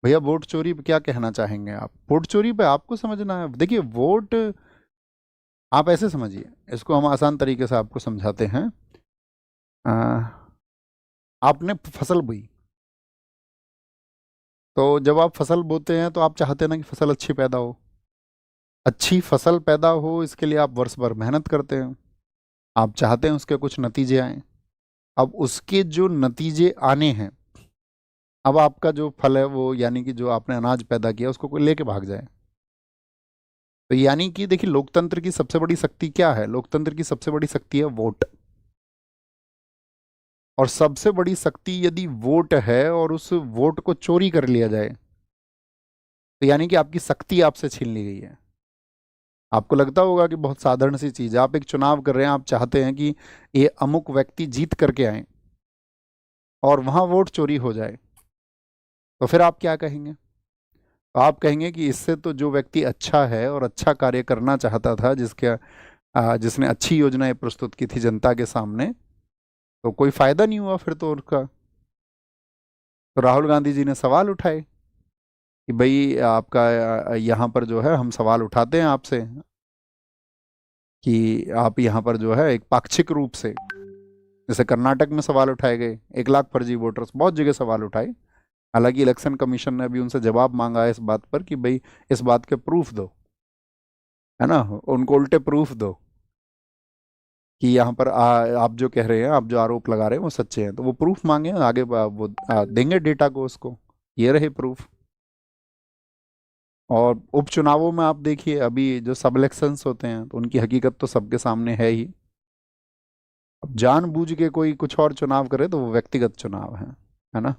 भैया वोट चोरी पे क्या कहना चाहेंगे आप? वोट चोरी पे आपको समझना है, देखिए वोट आप ऐसे समझिए, इसको हम आसान तरीके से आपको समझाते हैं। आ, आपने फसल बोई, तो जब आप फसल बोते हैं तो आप चाहते हैं ना कि फसल अच्छी पैदा हो। अच्छी फसल पैदा हो इसके लिए आप वर्ष भर मेहनत करते हैं, आप चाहते हैं उसके कुछ नतीजे आए। अब उसके जो नतीजे आने हैं, अब आपका जो फल है वो, यानी कि जो आपने अनाज पैदा किया उसको कोई लेके भाग जाए, तो यानी कि देखिए लोकतंत्र की सबसे बड़ी शक्ति क्या है? लोकतंत्र की सबसे बड़ी शक्ति है वोट। और सबसे बड़ी शक्ति यदि वोट है और उस वोट को चोरी कर लिया जाए, तो यानी कि आपकी शक्ति आपसे छीन ली गई है। आपको लगता होगा कि बहुत साधारण सी चीज है, आप एक चुनाव कर रहे हैं, आप चाहते हैं कि ये अमुक व्यक्ति जीत करके आए और वहां वोट चोरी हो जाए, तो फिर आप क्या कहेंगे? तो आप कहेंगे कि इससे तो जो व्यक्ति अच्छा है और अच्छा कार्य करना चाहता था, जिसने अच्छी योजनाएं प्रस्तुत की थी जनता के सामने, तो कोई फायदा नहीं हुआ फिर तो उनका। तो राहुल गांधी जी ने सवाल उठाए कि भाई आपका यहाँ पर जो है, हम सवाल उठाते हैं आपसे कि आप यहाँ पर जो है एक पाक्षिक रूप से, जैसे कर्नाटक में सवाल उठाए गए, 1 लाख फर्जी वोटर्स, बहुत जगह सवाल उठाए। हालांकि इलेक्शन कमीशन ने अभी उनसे जवाब मांगा है इस बात पर कि भाई इस बात के प्रूफ दो, है ना, उनको उल्टे प्रूफ दो कि यहाँ पर आप जो कह रहे हैं, आप जो आरोप लगा रहे हैं वो सच्चे हैं, तो वो प्रूफ मांगे, आगे वो देंगे डेटा को उसको। ये रहे प्रूफ। और उपचुनावों में आप देखिए, अभी जो सब इलेक्शंस होते हैं तो उनकी हकीकत तो सबके सामने है ही। अब जानबूझ के कोई कुछ और चुनाव करे तो वो व्यक्तिगत चुनाव है ना।